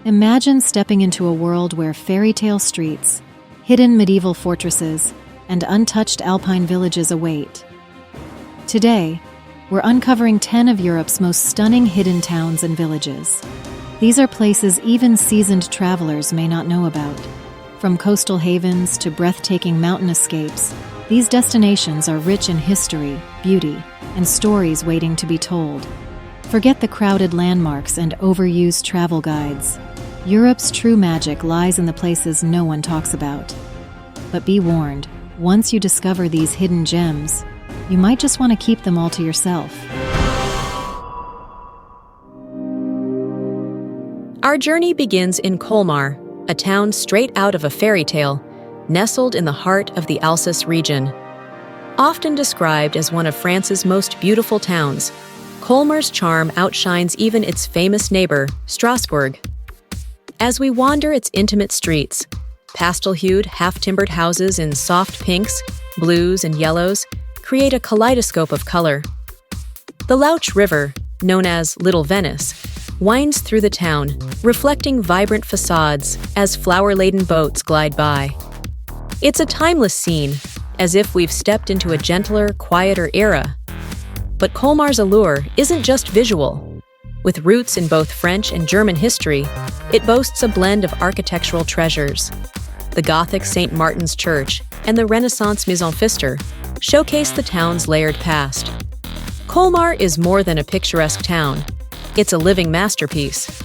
Imagine stepping into a world where fairy tale streets, hidden medieval fortresses, and untouched alpine villages await. Today, we're uncovering 10 of Europe's most stunning hidden towns and villages. These are places even seasoned travelers may not know about. From coastal havens to breathtaking mountain escapes, these destinations are rich in history, beauty, and stories waiting to be told. Forget the crowded landmarks and overused travel guides. Europe's true magic lies in the places no one talks about. But be warned, once you discover these hidden gems, you might just want to keep them all to yourself. Our journey begins in Colmar, a town straight out of a fairy tale, nestled in the heart of the Alsace region. Often described as one of France's most beautiful towns, Colmar's charm outshines even its famous neighbor, Strasbourg. As we wander its intimate streets, pastel-hued, half-timbered houses in soft pinks, blues, and yellows create a kaleidoscope of color. The Louch River, known as Little Venice, winds through the town, reflecting vibrant facades as flower-laden boats glide by. It's a timeless scene, as if we've stepped into a gentler, quieter era. But Colmar's allure isn't just visual. With roots in both French and German history, it boasts a blend of architectural treasures. The Gothic St. Martin's Church and the Renaissance Maison Pfister showcase the town's layered past. Colmar is more than a picturesque town. It's a living masterpiece.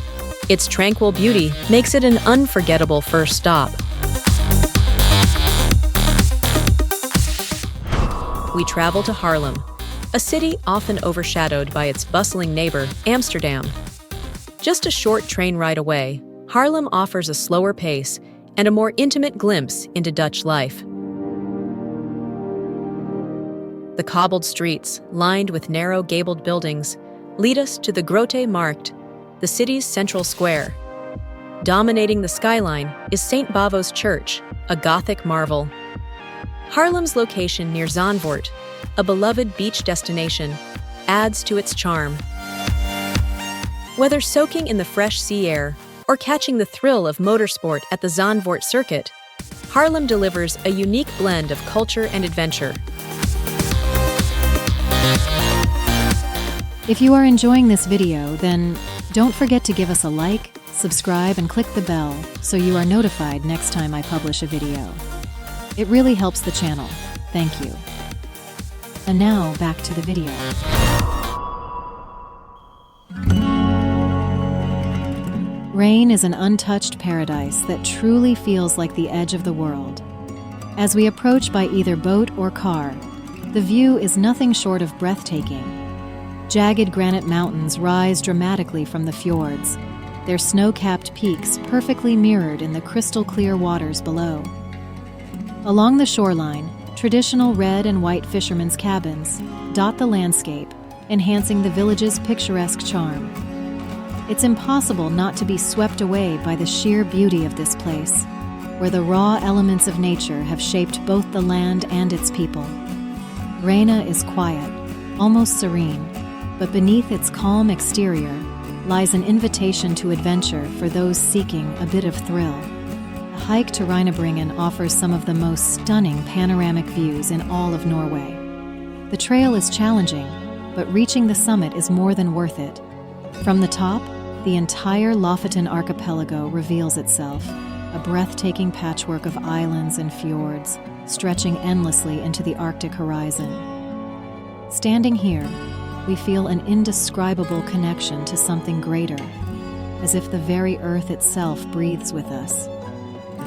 Its tranquil beauty makes it an unforgettable first stop. We travel to Haarlem, a city often overshadowed by its bustling neighbor, Amsterdam. Just a short train ride away, Haarlem offers a slower pace and a more intimate glimpse into Dutch life. The cobbled streets, lined with narrow gabled buildings, lead us to the Grote Markt, the city's central square. Dominating the skyline is St. Bavo's Church, a Gothic marvel. Haarlem's location near Zandvoort, a beloved beach destination, adds to its charm. Whether soaking in the fresh sea air or catching the thrill of motorsport at the Zandvoort circuit, Haarlem delivers a unique blend of culture and adventure. If you are enjoying this video, then don't forget to give us a like, subscribe, and click the bell so you are notified next time I publish a video. It really helps the channel. Thank you. And now, back to the video. Reine is an untouched paradise that truly feels like the edge of the world. As we approach by either boat or car, the view is nothing short of breathtaking. Jagged granite mountains rise dramatically from the fjords, their snow-capped peaks perfectly mirrored in the crystal-clear waters below. Along the shoreline, traditional red and white fishermen's cabins dot the landscape, enhancing the village's picturesque charm. It's impossible not to be swept away by the sheer beauty of this place, where the raw elements of nature have shaped both the land and its people. Reine is quiet, almost serene, but beneath its calm exterior lies an invitation to adventure for those seeking a bit of thrill. A hike to Reine offers some of the most stunning panoramic views in all of Norway. The trail is challenging, but reaching the summit is more than worth it. From the top, the entire Lofoten archipelago reveals itself, a breathtaking patchwork of islands and fjords, stretching endlessly into the Arctic horizon. Standing here, we feel an indescribable connection to something greater, as if the very earth itself breathes with us.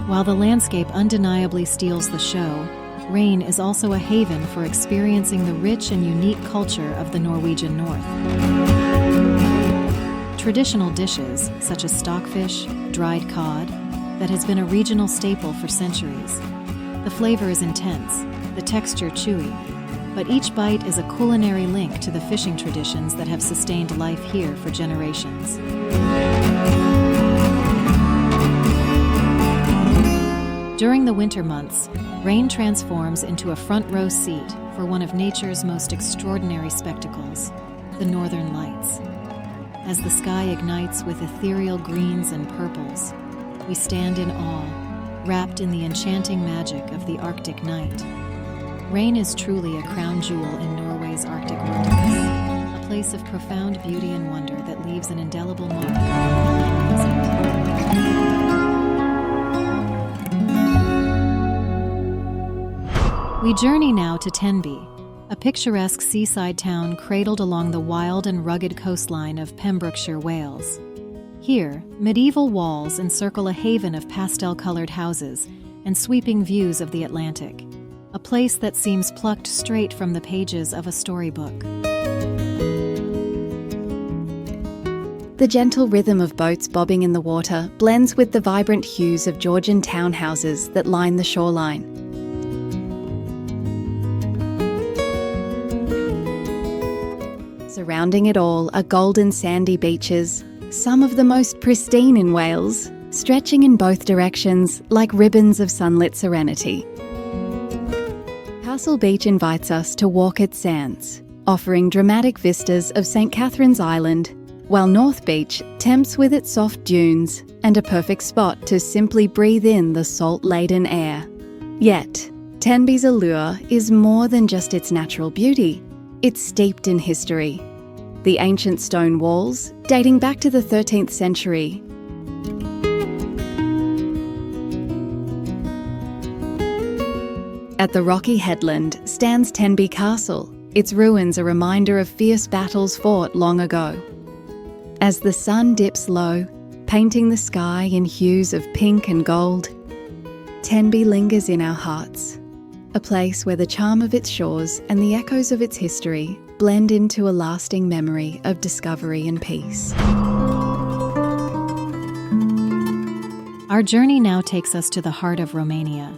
While the landscape undeniably steals the show, Reine is also a haven for experiencing the rich and unique culture of the Norwegian North. Traditional dishes, such as stockfish, dried cod, that has been a regional staple for centuries. The flavor is intense, the texture chewy, but each bite is a culinary link to the fishing traditions that have sustained life here for generations. During the winter months, Reine transforms into a front-row seat for one of nature's most extraordinary spectacles, the Northern Lights. As the sky ignites with ethereal greens and purples, we stand in awe, wrapped in the enchanting magic of the Arctic night. Reine is truly a crown jewel in Norway's Arctic wilderness, a place of profound beauty and wonder that leaves an indelible mark on the present. We journey now to Tenby, a picturesque seaside town cradled along the wild and rugged coastline of Pembrokeshire, Wales. Here, medieval walls encircle a haven of pastel-colored houses and sweeping views of the Atlantic, a place that seems plucked straight from the pages of a storybook. The gentle rhythm of boats bobbing in the water blends with the vibrant hues of Georgian townhouses that line the shoreline. Surrounding it all are golden sandy beaches, some of the most pristine in Wales, stretching in both directions like ribbons of sunlit serenity. Castle Beach invites us to walk its sands, offering dramatic vistas of St. Catherine's Island, while North Beach tempts with its soft dunes and a perfect spot to simply breathe in the salt-laden air. Yet, Tenby's allure is more than just its natural beauty. It's steeped in history. The ancient stone walls, dating back to the 13th century, at the rocky headland stands Tenby Castle, its ruins a reminder of fierce battles fought long ago. As the sun dips low, painting the sky in hues of pink and gold, Tenby lingers in our hearts, a place where the charm of its shores and the echoes of its history blend into a lasting memory of discovery and peace. Our journey now takes us to the heart of Romania,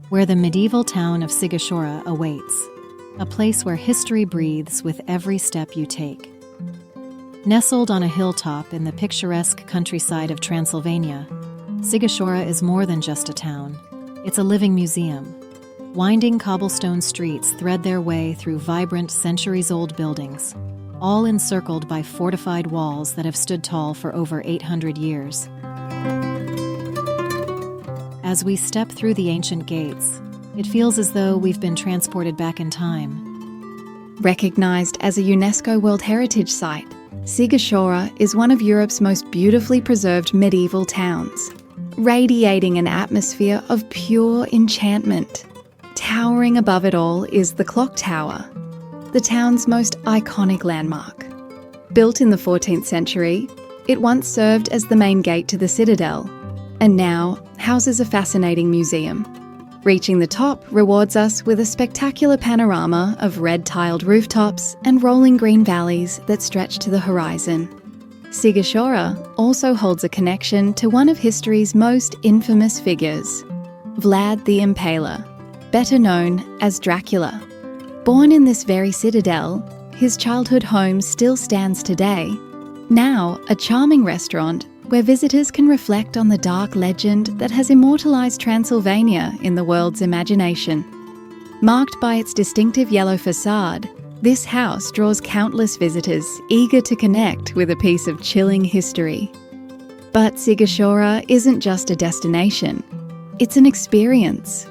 where the medieval town of Sighisoara awaits, a place where history breathes with every step you take. Nestled on a hilltop in the picturesque countryside of Transylvania, Sighisoara is more than just a town. It's a living museum. Winding cobblestone streets thread their way through vibrant, centuries-old buildings, all encircled by fortified walls that have stood tall for over 800 years. As we step through the ancient gates, it feels as though we've been transported back in time. Recognized as a UNESCO World Heritage Site, Sighisoara is one of Europe's most beautifully preserved medieval towns, radiating an atmosphere of pure enchantment. Towering above it all is the Clock Tower, the town's most iconic landmark. Built in the 14th century, it once served as the main gate to the citadel, and now houses a fascinating museum. Reaching the top rewards us with a spectacular panorama of red-tiled rooftops and rolling green valleys that stretch to the horizon. Sighisoara also holds a connection to one of history's most infamous figures, Vlad the Impaler, better known as Dracula. Born in this very citadel, his childhood home still stands today, now a charming restaurant where visitors can reflect on the dark legend that has immortalised Transylvania in the world's imagination. Marked by its distinctive yellow facade, this house draws countless visitors eager to connect with a piece of chilling history. But Sighisoara isn't just a destination, it's an experience.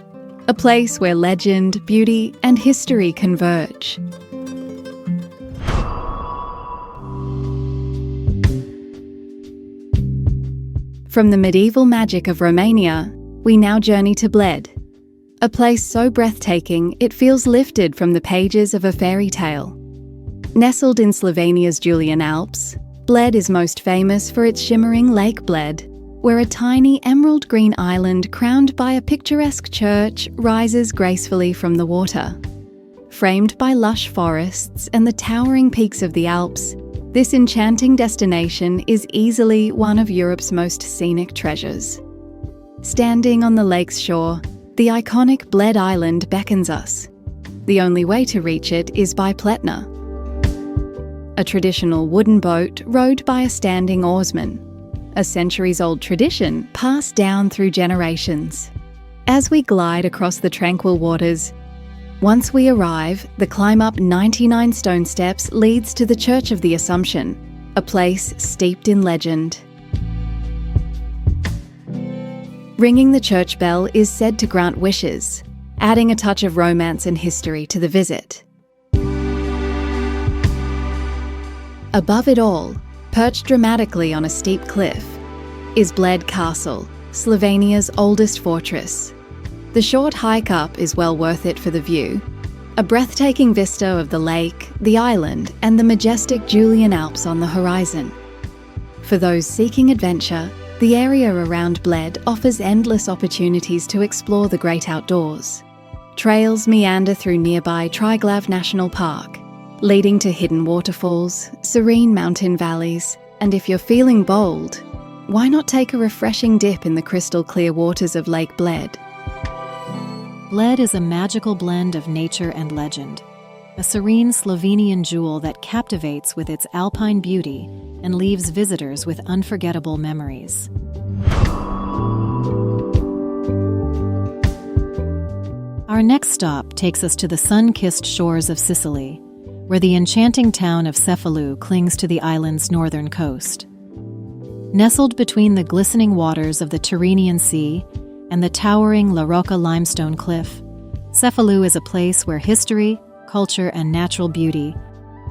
A place where legend, beauty, and history converge. From the medieval magic of Romania, we now journey to Blead, a place so breathtaking it feels lifted from the pages of a fairy tale. Nestled in Slovenia's Julian Alps, Blead is most famous for its shimmering Lake Blead, where a tiny emerald green island crowned by a picturesque church rises gracefully from the water. Framed by lush forests and the towering peaks of the Alps, this enchanting destination is easily one of Europe's most scenic treasures. Standing on the lake's shore, the iconic Blead Island beckons us. The only way to reach it is by pletna, a traditional wooden boat rowed by a standing oarsman. A centuries-old tradition passed down through generations. As we glide across the tranquil waters, once we arrive, the climb up 99 stone steps leads to the Church of the Assumption, a place steeped in legend. Ringing the church bell is said to grant wishes, adding a touch of romance and history to the visit. Above it all, perched dramatically on a steep cliff, is Blead Castle, Slovenia's oldest fortress. The short hike up is well worth it for the view. A breathtaking vista of the lake, the island, and the majestic Julian Alps on the horizon. For those seeking adventure, the area around Blead offers endless opportunities to explore the great outdoors. Trails meander through nearby Triglav National Park, leading to hidden waterfalls, serene mountain valleys, and if you're feeling bold, why not take a refreshing dip in the crystal clear waters of Lake Blead? Blead is a magical blend of nature and legend, a serene Slovenian jewel that captivates with its alpine beauty and leaves visitors with unforgettable memories. Our next stop takes us to the sun-kissed shores of Sicily, where the enchanting town of Cefalu clings to the island's northern coast. Nestled between the glistening waters of the Tyrrhenian Sea and the towering La Rocca limestone cliff, Cefalu is a place where history, culture, and natural beauty.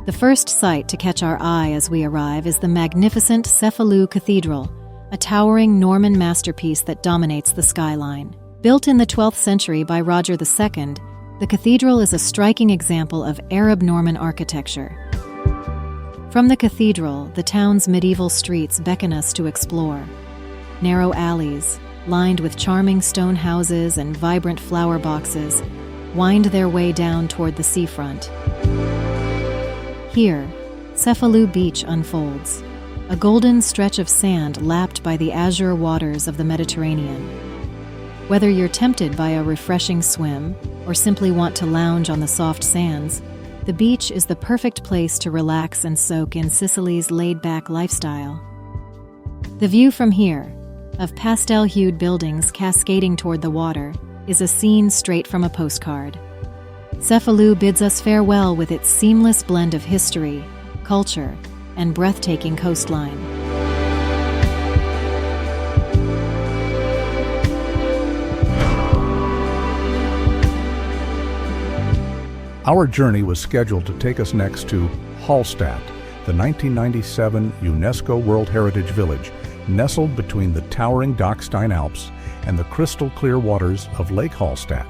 The first sight to catch our eye as we arrive is the magnificent Cefalu Cathedral, a towering Norman masterpiece that dominates the skyline. Built in the 12th century by Roger II, the cathedral is a striking example of Arab Norman architecture. From the cathedral, the town's medieval streets beckon us to explore. Narrow alleys, lined with charming stone houses and vibrant flower boxes, wind their way down toward the seafront. Here, Cefalu Beach unfolds, a golden stretch of sand lapped by the azure waters of the Mediterranean. Whether you're tempted by a refreshing swim or simply want to lounge on the soft sands, the beach is the perfect place to relax and soak in Sicily's laid-back lifestyle. The view from here, of pastel-hued buildings cascading toward the water, is a scene straight from a postcard. Cefalu bids us farewell with its seamless blend of history, culture, and breathtaking coastline. Our journey was scheduled to take us next to Hallstatt, the 1997 UNESCO World Heritage Village, nestled between the towering Dachstein Alps and the crystal-clear waters of Lake Hallstatt.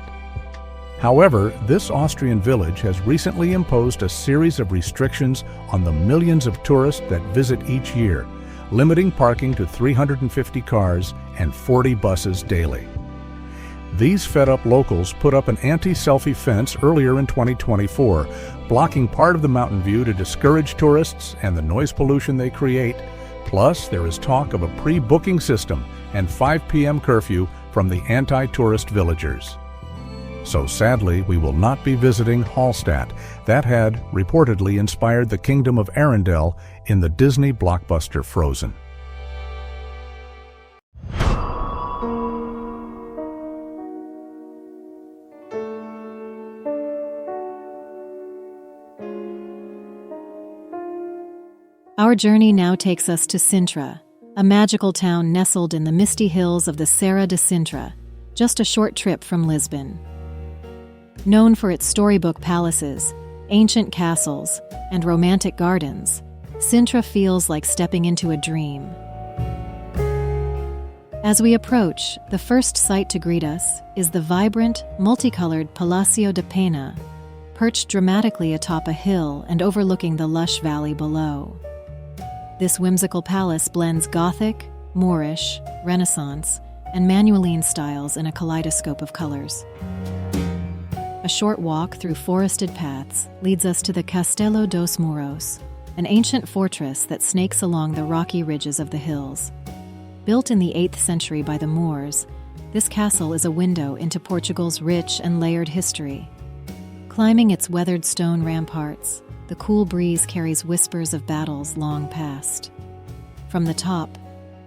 However, this Austrian village has recently imposed a series of restrictions on the millions of tourists that visit each year, limiting parking to 350 cars and 40 buses daily. These fed-up locals put up an anti-selfie fence earlier in 2024, blocking part of the mountain view to discourage tourists and the noise pollution they create. Plus, there is talk of a pre-booking system and 5 p.m. curfew from the anti-tourist villagers. So sadly, we will not be visiting Hallstatt. That had reportedly inspired the Kingdom of Arendelle in the Disney blockbuster Frozen. Our journey now takes us to Sintra, a magical town nestled in the misty hills of the Serra de Sintra, just a short trip from Lisbon. Known for its storybook palaces, ancient castles, and romantic gardens, Sintra feels like stepping into a dream. As we approach, the first sight to greet us is the vibrant, multicolored Palacio de Pena, perched dramatically atop a hill and overlooking the lush valley below. This whimsical palace blends Gothic, Moorish, Renaissance, and Manueline styles in a kaleidoscope of colors. A short walk through forested paths leads us to the Castelo dos Muros, an ancient fortress that snakes along the rocky ridges of the hills. Built in the 8th century by the Moors, this castle is a window into Portugal's rich and layered history. Climbing its weathered stone ramparts, the cool breeze carries whispers of battles long past. From the top,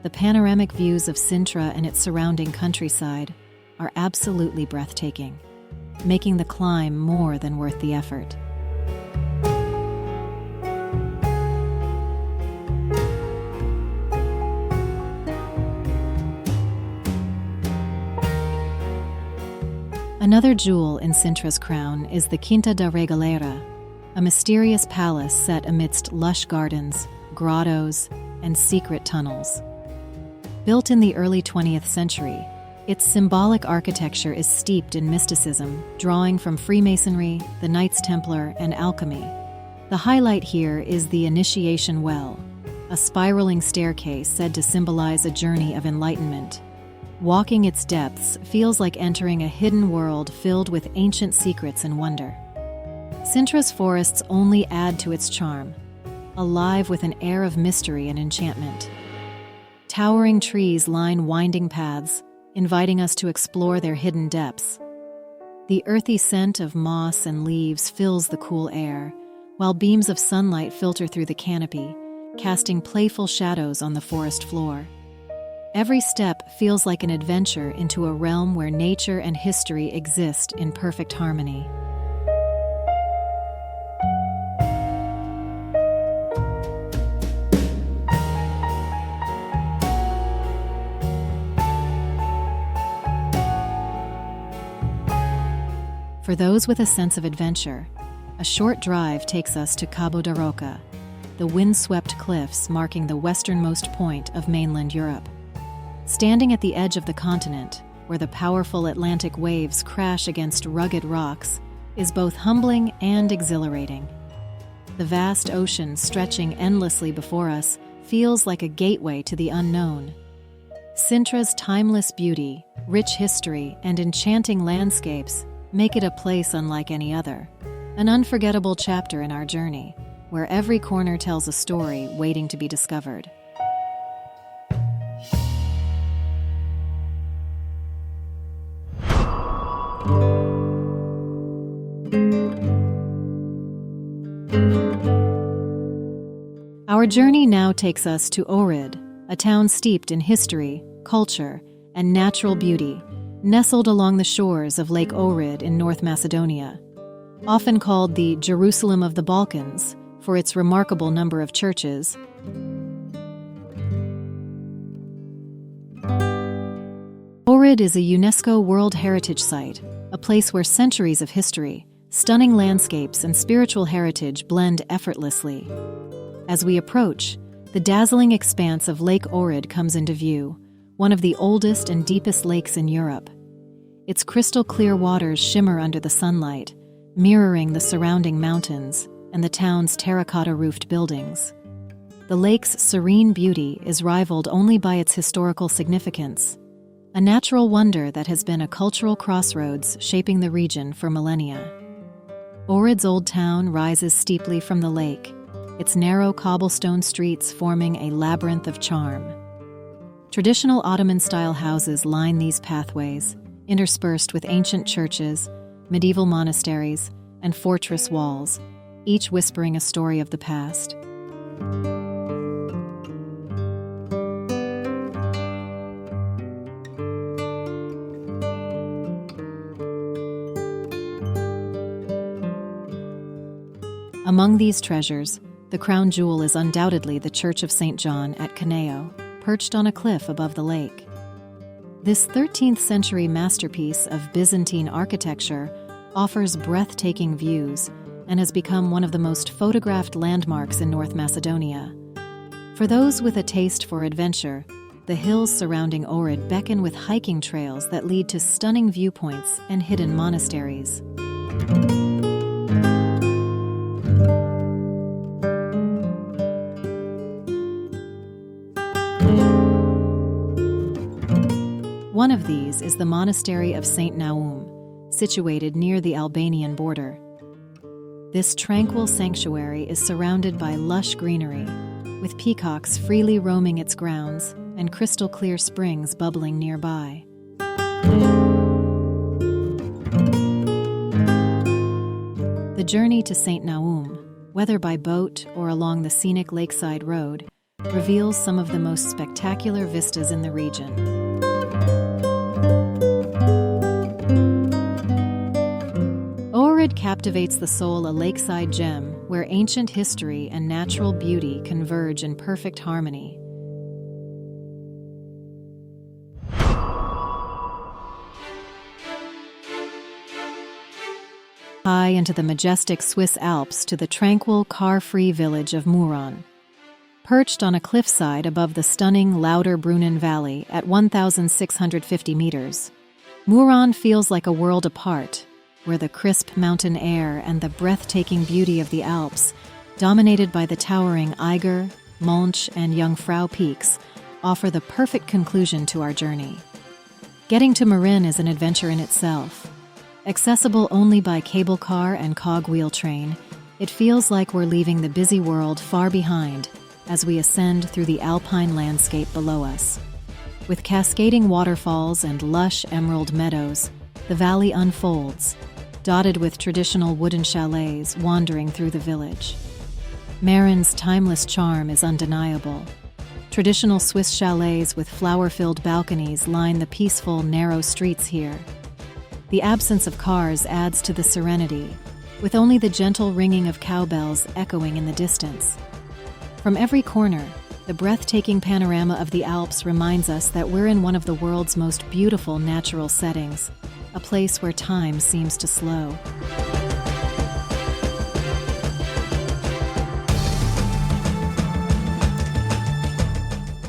the panoramic views of Sintra and its surrounding countryside are absolutely breathtaking, making the climb more than worth the effort. Another jewel in Sintra's crown is the Quinta da Regaleira, a mysterious palace set amidst lush gardens, grottos, and secret tunnels. Built in the early 20th century, its symbolic architecture is steeped in mysticism, drawing from Freemasonry, the Knights Templar, and alchemy. The highlight here is the Initiation Well, a spiraling staircase said to symbolize a journey of enlightenment. Walking its depths feels like entering a hidden world filled with ancient secrets and wonder. Sintra's forests only add to its charm, alive with an air of mystery and enchantment. Towering trees line winding paths, inviting us to explore their hidden depths. The earthy scent of moss and leaves fills the cool air, while beams of sunlight filter through the canopy, casting playful shadows on the forest floor. Every step feels like an adventure into a realm where nature and history exist in perfect harmony. For those with a sense of adventure, a short drive takes us to Cabo da Roca, the wind-swept cliffs marking the westernmost point of mainland Europe. Standing at the edge of the continent, where the powerful Atlantic waves crash against rugged rocks, is both humbling and exhilarating. The vast ocean stretching endlessly before us feels like a gateway to the unknown. Sintra's timeless beauty, rich history, and enchanting landscapes make it a place unlike any other, an unforgettable chapter in our journey, where every corner tells a story waiting to be discovered. Our journey now takes us to Ohrid, a town steeped in history, culture, and natural beauty, nestled along the shores of Lake Ohrid in North Macedonia. Often called the Jerusalem of the Balkans for its remarkable number of churches, Ohrid is a UNESCO World Heritage Site, a place where centuries of history, stunning landscapes, and spiritual heritage blend effortlessly. As we approach, the dazzling expanse of Lake Ohrid comes into view, one of the oldest and deepest lakes in Europe. Its crystal-clear waters shimmer under the sunlight, mirroring the surrounding mountains and the town's terracotta-roofed buildings. The lake's serene beauty is rivaled only by its historical significance, a natural wonder that has been a cultural crossroads shaping the region for millennia. Ohrid's old town rises steeply from the lake, its narrow cobblestone streets forming a labyrinth of charm. Traditional Ottoman-style houses line these pathways, interspersed with ancient churches, medieval monasteries, and fortress walls, each whispering a story of the past. Among these treasures, the crown jewel is undoubtedly the Church of St. John at Caneo, perched on a cliff above the lake. This 13th century masterpiece of Byzantine architecture offers breathtaking views and has become one of the most photographed landmarks in North Macedonia. For those with a taste for adventure, the hills surrounding Ohrid beckon with hiking trails that lead to stunning viewpoints and hidden monasteries. One of these is the monastery of St. Naum, situated near the Albanian border. This tranquil sanctuary is surrounded by lush greenery, with peacocks freely roaming its grounds and crystal-clear springs bubbling nearby. The journey to St. Naum, whether by boat or along the scenic lakeside road, reveals some of the most spectacular vistas in the region. Ohrid captivates the soul, a lakeside gem where ancient history and natural beauty converge in perfect harmony. high into the majestic Swiss Alps to the tranquil, car-free village of Murren. Perched on a cliffside above the stunning Lauterbrunnen Valley at 1,650 meters, Murren feels like a world apart, where the crisp mountain air and the breathtaking beauty of the Alps, dominated by the towering Eiger, Monch, and Jungfrau peaks, offer the perfect conclusion to our journey. Getting to Murren is an adventure in itself. Accessible only by cable car and cogwheel train, it feels like we're leaving the busy world far behind as we ascend through the alpine landscape below us. With cascading waterfalls and lush emerald meadows, the valley unfolds, dotted with traditional wooden chalets wandering through the village. Murren's timeless charm is undeniable. Traditional Swiss chalets with flower-filled balconies line the peaceful, narrow streets here. The absence of cars adds to the serenity, with only the gentle ringing of cowbells echoing in the distance. From every corner, the breathtaking panorama of the Alps reminds us that we're in one of the world's most beautiful natural settings, a place where time seems to slow.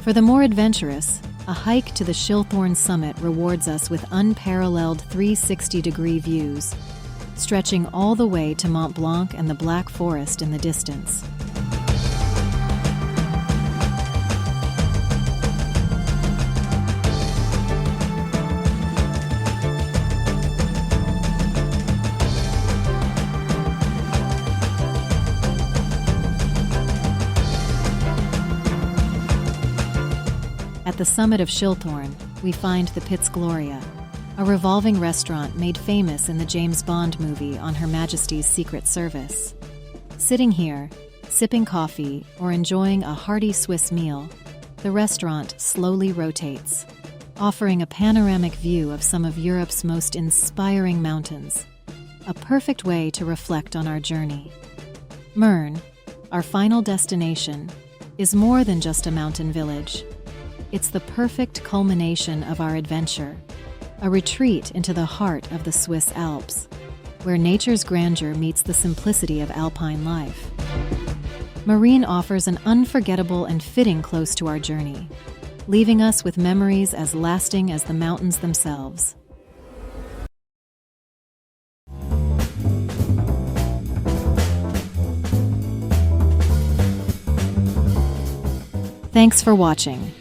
For the more adventurous, a hike to the Schilthorn summit rewards us with unparalleled 360-degree views, stretching all the way to Mont Blanc and the Black Forest in the distance. At the summit of Schilthorn, we find the Piz Gloria, a revolving restaurant made famous in the James Bond movie On Her Majesty's Secret Service. Sitting here, sipping coffee, or enjoying a hearty Swiss meal, the restaurant slowly rotates, offering a panoramic view of some of Europe's most inspiring mountains, a perfect way to reflect on our journey. Murren, our final destination, is more than just a mountain village. It's the perfect culmination of our adventure, a retreat into the heart of the Swiss Alps, where nature's grandeur meets the simplicity of alpine life. Murren offers an unforgettable and fitting close to our journey, leaving us with memories as lasting as the mountains themselves. Thanks for watching.